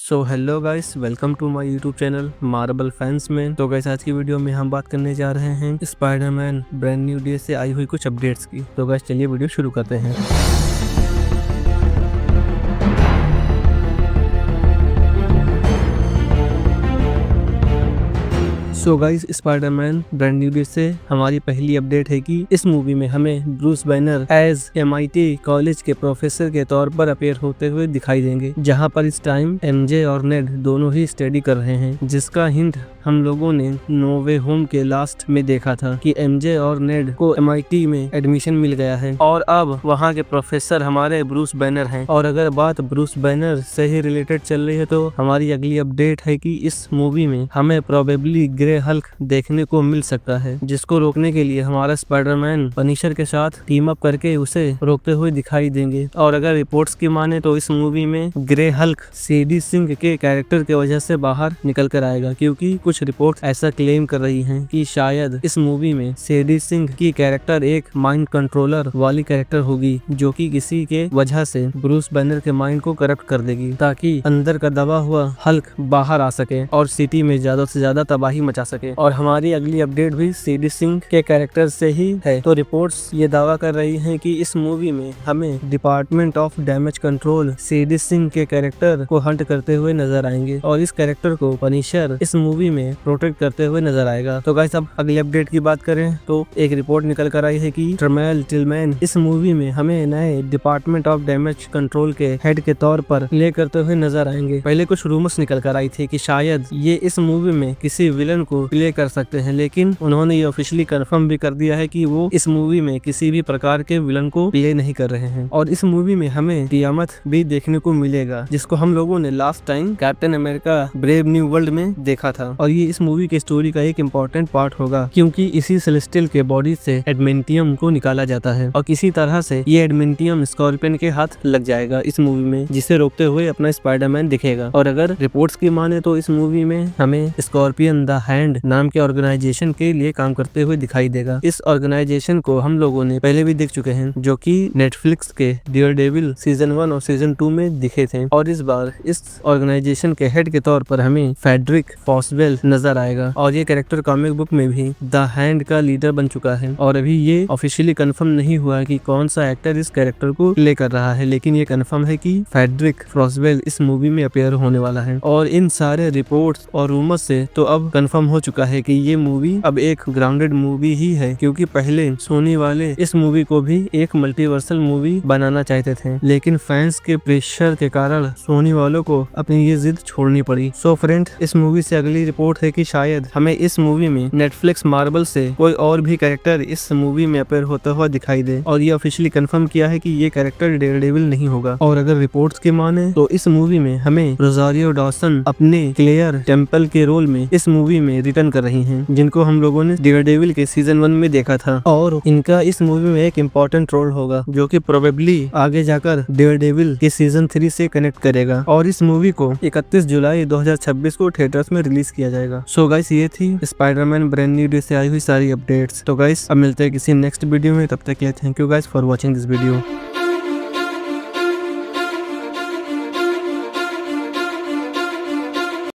So hello guys, welcome to my YouTube channel Marvel fans में। तो guys आज की वीडियो में हम बात करने जा रहे हैं स्पाइडरमैन ब्रांड न्यू डे से आई हुई कुछ अपडेट्स की। तो गाइस चलिए वीडियो शुरू करते हैं। So guys Spiderman brand new day से हमारी पहली अपडेट है कि इस मूवी में हमें Bruce Banner as MIT college के प्रोफेसर के तौर पर अपीयर होते हुए दिखाई देंगे, जहां पर इस टाइम MJ और नेड दोनों ही स्टडी कर रहे हैं, जिसका हिंट हम लोगों ने नो वे होम के लास्ट में देखा था कि MJ और नेड को MIT में एडमिशन मिल गया है और अब वहां के प्रोफेसर हमारे ब्रूस बैनर हैं। और अगर बात ब्रूस बैनर से ही रिलेटेड चल रही है तो हमारी अगली अपडेट है कि इस मूवी में हमें प्रोबेबली ग्रे हल्क देखने को मिल सकता है, जिसको रोकने के लिए हमारा स्पाइडरमैन पनिशर के साथ टीम अप करके उसे रोकते हुए दिखाई देंगे। और अगर रिपोर्ट्स की माने तो इस मूवी में ग्रे हल्क CD सिंह के कैरेक्टर की वजह से बाहर निकल कर आएगा, क्योंकि कुछ रिपोर्ट्स ऐसा क्लेम कर रही हैं कि शायद इस मूवी में CD सिंह की कैरेक्टर एक माइंड कंट्रोलर वाली कैरेक्टर होगी, जो कि किसी के वजह से ब्रूस बैनर के माइंड को करप्ट कर देगी, ताकि अंदर का दबा हुआ हल्क बाहर आ सके और सिटी में ज्यादा से ज्यादा तबाही मचा सके। और हमारी अगली अपडेट भी CD सिंह के कैरेक्टर से ही है। तो रिपोर्ट्स ये दावा कर रही हैं कि इस मूवी में हमें department of damage control CD Singh के कैरेक्टर को हंट करते हुए नजर आएंगे और इस कैरेक्टर को पनिशर इस मूवी में प्रोटेक्ट करते हुए नजर आएगा। तो गाइस अब अगली अपडेट की बात करें तो एक रिपोर्ट निकल कर आई है कि ट्रमेल टिलमैन इस मूवी में हमें नए डिपार्टमेंट ऑफ डैमेज कंट्रोल के हेड के तौर पर प्ले करते हुए नजर आएंगे। पहले कुछ रूमर्स निकल कर आई थी कि शायद ये इस मूवी में किसी विलन को प्ले कर सकते हैं, लेकिन उन्होंने ये ऑफिशियली कंफर्म भी कर दिया है कि वो इस मूवी में किसी भी प्रकार के विलन को प्ले नहीं कर रहे हैं। और इस मूवी में हमें तियामत भी देखने को मिलेगा, जिसको हम लोगों ने last time captain America brave new world में देखा था। और ये इस मूवी की स्टोरी का एक इम्पोर्टेंट पार्ट होगा, क्योंकि इसी सेलेस्टियल के बॉडी से एडमेंटियम को निकाला जाता है और किसी तरह से ये एडमेंटियम स्कॉर्पियन के हाथ लग जाएगा इस मूवी में, जिसे रोकते हुए अपना स्पाइडरमैन दिखेगा। और अगर रिपोर्ट्स की माने तो इस मूवी में हमें स्कॉर्पियन द हैंड नाम के ऑर्गेनाइजेशन के लिए काम करते हुए दिखाई देगा। इस ऑर्गेनाइजेशन को हम लोगों ने पहले भी देख चुके हैं, जो कि नेटफ्लिक्स के डेयरडेविल सीजन 1 और सीजन 2 में दिखे थे। और इस बार इस ऑर्गेनाइजेशन के हेड के तौर पर हमें फेडरिक फॉसवेल नजर आएगा और ये कैरेक्टर कॉमिक बुक में भी द हैंड का लीडर बन चुका है। और अभी ये ऑफिशियली कंफर्म नहीं हुआ कि कौन सा एक्टर इस कैरेक्टर को प्ले कर रहा है, लेकिन ये कंफर्म है कि फेडरिक फॉसवेल इस मूवी में अपीयर होने वाला है। और इन सारे रिपोर्ट्स और रूमर्स से तो अब कंफर्म हो चुका है कि ये मूवी अब एक ग्राउंडेड मूवी ही है, क्योंकि पहले सोनी वाले इस मूवी को भी एक मल्टीवर्सल मूवी बनाना चाहते थे, लेकिन फैंस के प्रेशर के कारण सोनी वालों को अपनी ये जिद छोड़नी पड़ी। सो फ्रेंड, इस मूवी से अगली रिपोर्ट है कि शायद हमें इस मूवी में नेटफ्लिक्स मार्वल से कोई और भी कैरेक्टर इस मूवी में अपीयर होता हुआ दिखाई दे, और ये ऑफिशियली कंफर्म किया है कि ये कैरेक्टर डेयरडेविल नहीं होगा। और अगर रिपोर्ट्स की माने तो इस मूवी में हमें रोजारियो डॉसन अपने क्लेयर टेम्पल के रोल में इस मूवी में रिटर्न कर रही हैं, जिनको हम लोगों ने डेयरडेविल के सीजन 1 में देखा था। और इनका इस मूवी में एक इम्पोर्टेंट रोल होगा, जो कि प्रोबेबली आगे जाकर डेयरडेविल के सीजन 3 से कनेक्ट करेगा। और इस मूवी को 31 जुलाई 2026 को थिएटर्स में रिलीज किया जाएगा। सो गाइस ये थी स्पाइडरमैन ब्रांड न्यू डे से आई हुई सारी अपडेट्स। तो गाइस अब मिलते हैं किसी नेक्स्ट वीडियो में, तब तक के लिए thank you guys for watching this video.